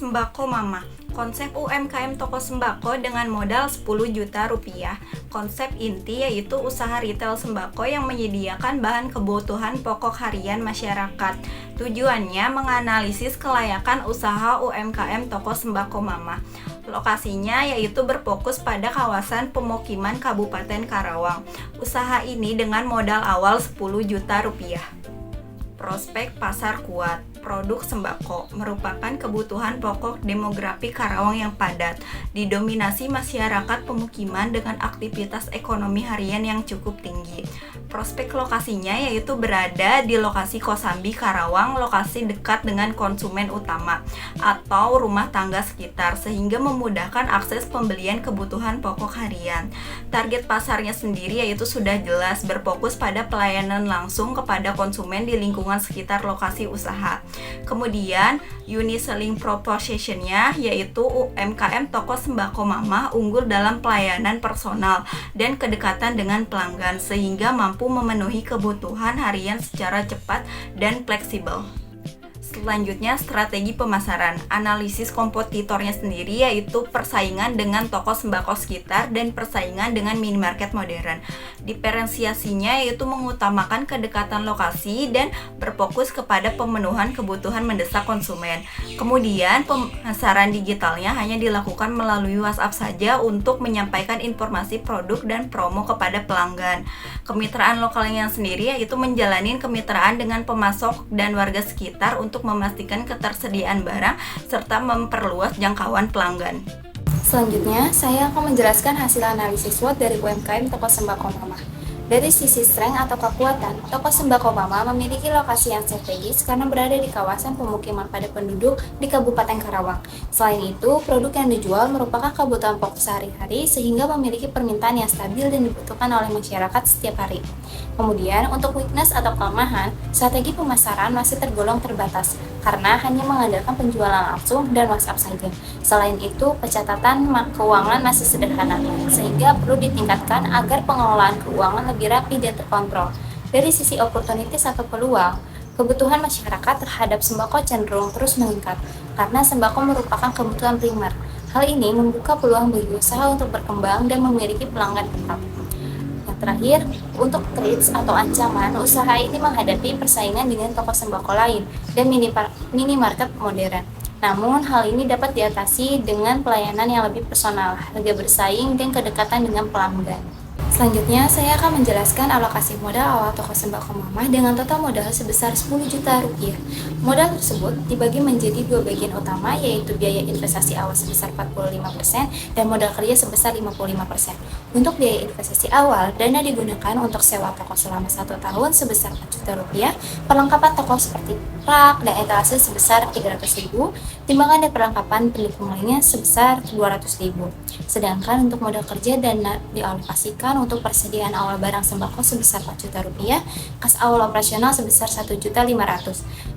Sembako Mama. Konsep UMKM toko sembako dengan modal 10 juta rupiah. Konsep inti yaitu usaha retail sembako yang menyediakan bahan kebutuhan pokok harian masyarakat. Tujuannya menganalisis kelayakan usaha UMKM toko sembako Mama. Lokasinya yaitu berfokus pada kawasan pemukiman Kabupaten Karawang. Usaha ini dengan modal awal 10 juta rupiah. Prospek pasar kuat. Produk sembako merupakan kebutuhan pokok demografi Karawang yang padat, didominasi masyarakat pemukiman dengan aktivitas ekonomi harian yang cukup tinggi. Prospek lokasinya yaitu berada di lokasi Kosambi Karawang, lokasi dekat dengan konsumen utama atau rumah tangga sekitar, sehingga memudahkan akses pembelian kebutuhan pokok harian. Target pasarnya sendiri yaitu sudah jelas, berfokus pada pelayanan langsung kepada konsumen di lingkungan sekitar lokasi usaha. Kemudian unique selling proposition-nya yaitu UMKM toko sembako Mama unggul dalam pelayanan personal dan kedekatan dengan pelanggan sehingga mampu memenuhi kebutuhan harian secara cepat dan fleksibel. Selanjutnya, strategi pemasaran. Analisis kompetitornya sendiri yaitu persaingan dengan toko sembako sekitar dan persaingan dengan minimarket modern. Diferensiasinya yaitu mengutamakan kedekatan lokasi dan berfokus kepada pemenuhan kebutuhan mendesak konsumen. Kemudian, pemasaran digitalnya hanya dilakukan melalui WhatsApp saja untuk menyampaikan informasi produk dan promo kepada pelanggan. Kemitraan lokalnya sendiri yaitu menjalani kemitraan dengan pemasok dan warga sekitar untuk memastikan ketersediaan barang serta memperluas jangkauan pelanggan. Selanjutnya, saya akan menjelaskan hasil analisis SWOT dari UMKM toko sembako Mama. Dari sisi strength atau kekuatan, toko sembako Mama memiliki lokasi yang strategis karena berada di kawasan pemukiman padat penduduk di Kabupaten Karawang. Selain itu, produk yang dijual merupakan kebutuhan pokok sehari-hari sehingga memiliki permintaan yang stabil dan dibutuhkan oleh masyarakat setiap hari. Kemudian, untuk weakness atau kelemahan, strategi pemasaran masih tergolong terbatas karena hanya mengandalkan penjualan langsung dan WhatsApp saja. Selain itu, pencatatan keuangan masih sederhana, sehingga perlu ditingkatkan agar pengelolaan keuangan lebih rapi dan terkontrol. Dari sisi opportunities atau peluang, kebutuhan masyarakat terhadap sembako cenderung terus meningkat karena sembako merupakan kebutuhan primer. Hal ini membuka peluang bagi usaha untuk berkembang dan memiliki pelanggan tetap. Yang terakhir, untuk threats atau ancaman, usaha ini menghadapi persaingan dengan toko sembako lain dan minimarket modern. Namun, hal ini dapat diatasi dengan pelayanan yang lebih personal, harga bersaing, dan kedekatan dengan pelanggan. Selanjutnya, saya akan menjelaskan alokasi modal awal toko sembako Mama dengan total modal sebesar 10 juta rupiah. Modal tersebut dibagi menjadi dua bagian utama, yaitu biaya investasi awal sebesar 45% dan modal kerja sebesar 55%. Untuk biaya investasi awal, dana digunakan untuk sewa toko selama 1 tahun sebesar 4 juta rupiah, perlengkapan toko seperti rak dan etalase sebesar 300.000, timbangan dan perlengkapan pendukung lainnya sebesar 200.000. Sedangkan untuk modal kerja, dana dialokasikan untuk persediaan awal barang sembako sebesar 4 juta rupiah, kas awal operasional sebesar 1.500.000.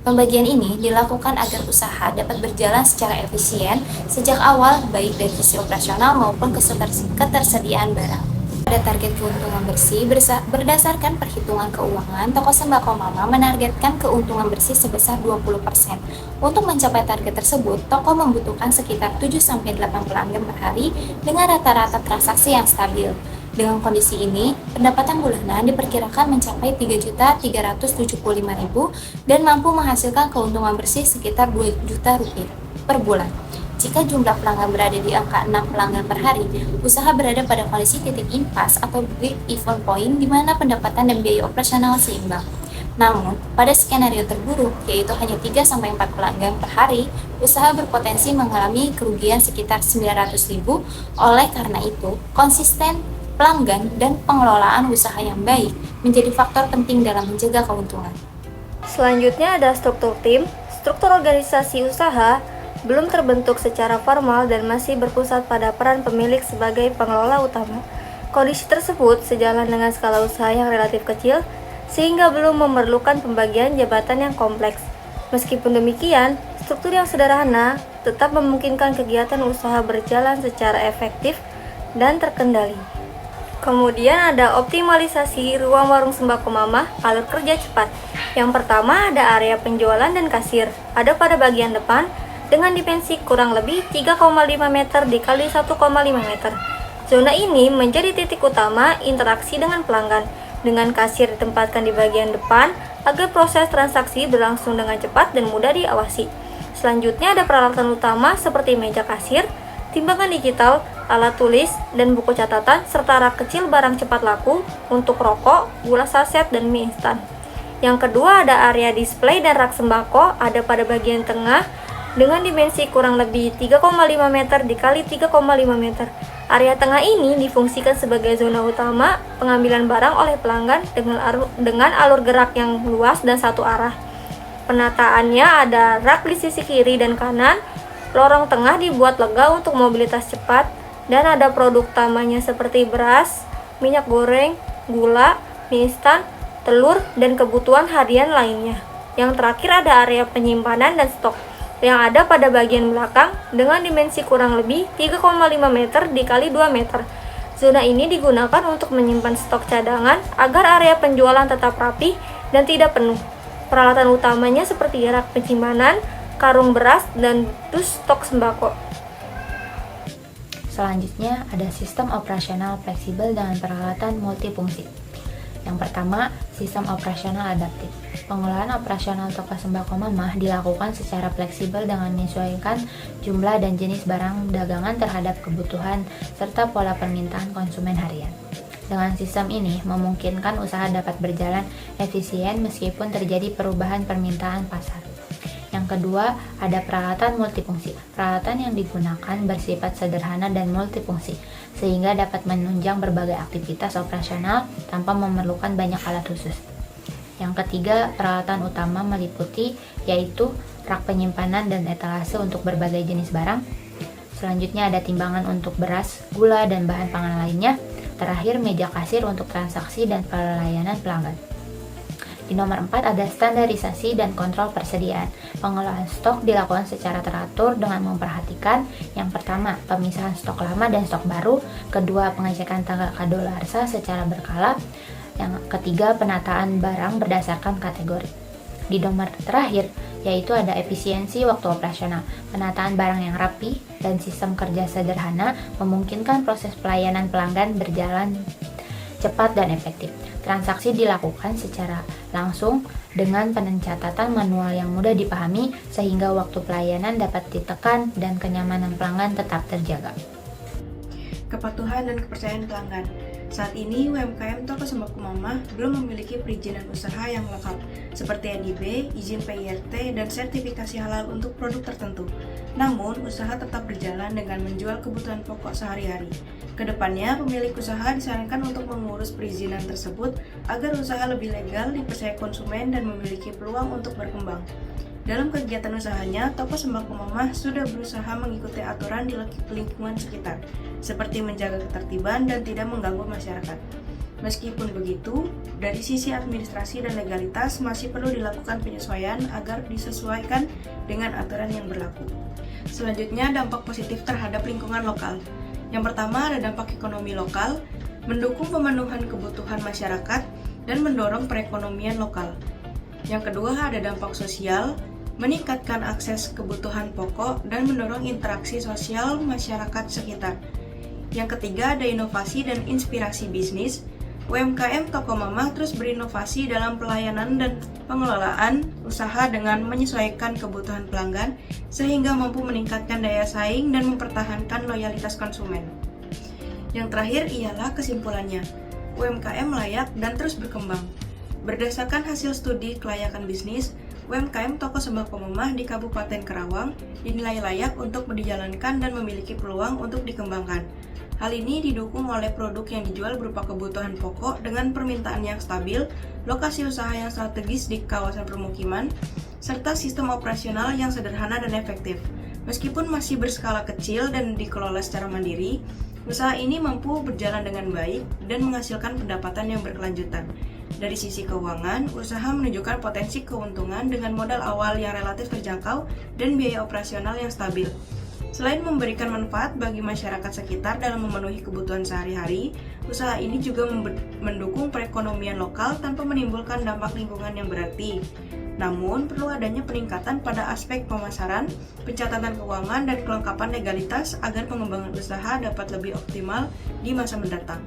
Pembagian ini dilakukan agar usaha dapat berjalan secara efisien sejak awal, baik dari sisi operasional maupun ketersediaan barang. Pada target keuntungan bersih, berdasarkan perhitungan keuangan, toko sembako Mama menargetkan keuntungan bersih sebesar 20%. Untuk mencapai target tersebut, toko membutuhkan sekitar 7-8 pelanggan per hari dengan rata-rata transaksi yang stabil. Dengan kondisi ini, pendapatan bulanan diperkirakan mencapai 3.375.000 dan mampu menghasilkan keuntungan bersih sekitar 2 juta rupiah per bulan. Jika jumlah pelanggan berada di angka 6 pelanggan per hari, usaha berada pada kondisi titik impas atau break-even point di mana pendapatan dan biaya operasional seimbang. Namun, pada skenario terburuk, yaitu hanya 3-4 pelanggan per hari, usaha berpotensi mengalami kerugian sekitar 900.000. Oleh karena itu, konsisten pelanggan dan pengelolaan usaha yang baik menjadi faktor penting dalam menjaga keuntungan. Selanjutnya ada struktur tim. Struktur organisasi usaha belum terbentuk secara formal dan masih berpusat pada peran pemilik sebagai pengelola utama. Kondisi tersebut sejalan dengan skala usaha yang relatif kecil, sehingga belum memerlukan pembagian jabatan yang kompleks. Meskipun demikian, struktur yang sederhana tetap memungkinkan kegiatan usaha berjalan secara efektif dan terkendali. Kemudian ada optimalisasi ruang warung sembako Mama, alur kerja cepat. Yang pertama ada area penjualan dan kasir. Ada pada bagian depan dengan dimensi kurang lebih 3,5 meter dikali 1,5 meter. Zona ini menjadi titik utama interaksi dengan pelanggan, dengan kasir ditempatkan di bagian depan agar proses transaksi berlangsung dengan cepat dan mudah diawasi. Selanjutnya ada peralatan utama seperti meja kasir, timbangan digital, alat tulis, dan buku catatan, serta rak kecil barang cepat laku untuk rokok, gula saset, dan mie instan. Yang kedua ada area display dan rak sembako ada pada bagian tengah dengan dimensi kurang lebih 3,5 meter dikali 3,5 meter. Area tengah ini difungsikan sebagai zona utama pengambilan barang oleh pelanggan dengan alur gerak yang luas dan satu arah. Penataannya ada rak di sisi kiri dan kanan, lorong tengah dibuat lega untuk mobilitas cepat, dan ada produk utamanya seperti beras, minyak goreng, gula, mie instan, telur, dan kebutuhan harian lainnya. Yang terakhir ada area penyimpanan dan stok yang ada pada bagian belakang dengan dimensi kurang lebih 3,5 meter dikali 2 meter. Zona ini digunakan untuk menyimpan stok cadangan agar area penjualan tetap rapi dan tidak penuh. Peralatan utamanya seperti rak penyimpanan, karung beras, dan dus stok sembako. Selanjutnya ada sistem operasional fleksibel dengan peralatan multifungsi. Yang pertama, sistem operasional adaptif. Pengelolaan operasional toko sembako Mamah dilakukan secara fleksibel dengan menyesuaikan jumlah dan jenis barang dagangan terhadap kebutuhan serta pola permintaan konsumen harian. Dengan sistem ini, memungkinkan usaha dapat berjalan efisien meskipun terjadi perubahan permintaan pasar. Yang kedua, ada peralatan multifungsi. Peralatan yang digunakan bersifat sederhana dan multifungsi, sehingga dapat menunjang berbagai aktivitas operasional tanpa memerlukan banyak alat khusus. Yang ketiga, peralatan utama meliputi yaitu rak penyimpanan dan etalase untuk berbagai jenis barang. Selanjutnya ada timbangan untuk beras, gula, dan bahan pangan lainnya. Terakhir, meja kasir untuk transaksi dan pelayanan pelanggan. Di nomor 4 ada standarisasi dan kontrol persediaan. Pengelolaan stok dilakukan secara teratur dengan memperhatikan yang pertama, pemisahan stok lama dan stok baru. Kedua, pengecekan tanggal kadaluarsa secara berkala. Yang ketiga, penataan barang berdasarkan kategori. Di nomor terakhir, yaitu ada efisiensi waktu operasional. Penataan barang yang rapi dan sistem kerja sederhana memungkinkan proses pelayanan pelanggan berjalan cepat dan efektif. Transaksi dilakukan secara langsung dengan pencatatan manual yang mudah dipahami sehingga waktu pelayanan dapat ditekan dan kenyamanan pelanggan tetap terjaga. Kepatuhan dan kepercayaan pelanggan. Saat ini UMKM Toko Sembako Mamah belum memiliki perizinan usaha yang lengkap seperti NIB, izin PIRT, dan sertifikasi halal untuk produk tertentu. Namun, usaha tetap berjalan dengan menjual kebutuhan pokok sehari-hari. Kedepannya, pemilik usaha disarankan untuk mengurus perizinan tersebut agar usaha lebih legal, dipercaya konsumen, dan memiliki peluang untuk berkembang. Dalam kegiatan usahanya, Toko Sembako Mamah sudah berusaha mengikuti aturan di lingkungan sekitar, seperti menjaga ketertiban dan tidak mengganggu masyarakat. Meskipun begitu, dari sisi administrasi dan legalitas masih perlu dilakukan penyesuaian agar disesuaikan dengan aturan yang berlaku. Selanjutnya, dampak positif terhadap lingkungan lokal. Yang pertama ada dampak ekonomi lokal, mendukung pemenuhan kebutuhan masyarakat dan mendorong perekonomian lokal. Yang kedua ada dampak sosial, meningkatkan akses kebutuhan pokok dan mendorong interaksi sosial masyarakat sekitar. Yang ketiga ada inovasi dan inspirasi bisnis. UMKM Toko Mamah terus berinovasi dalam pelayanan dan pengelolaan usaha dengan menyesuaikan kebutuhan pelanggan sehingga mampu meningkatkan daya saing dan mempertahankan loyalitas konsumen. Yang terakhir ialah kesimpulannya, UMKM layak dan terus berkembang. Berdasarkan hasil studi kelayakan bisnis, UMKM Toko Sembako Mamah di Kabupaten Karawang dinilai layak untuk dijalankan dan memiliki peluang untuk dikembangkan. Hal ini didukung oleh produk yang dijual berupa kebutuhan pokok dengan permintaan yang stabil, lokasi usaha yang strategis di kawasan permukiman, serta sistem operasional yang sederhana dan efektif. Meskipun masih berskala kecil dan dikelola secara mandiri, usaha ini mampu berjalan dengan baik dan menghasilkan pendapatan yang berkelanjutan. Dari sisi keuangan, usaha menunjukkan potensi keuntungan dengan modal awal yang relatif terjangkau dan biaya operasional yang stabil. Selain memberikan manfaat bagi masyarakat sekitar dalam memenuhi kebutuhan sehari-hari, usaha ini juga mendukung perekonomian lokal tanpa menimbulkan dampak lingkungan yang berarti. Namun, perlu adanya peningkatan pada aspek pemasaran, pencatatan keuangan, dan kelengkapan legalitas agar pengembangan usaha dapat lebih optimal di masa mendatang.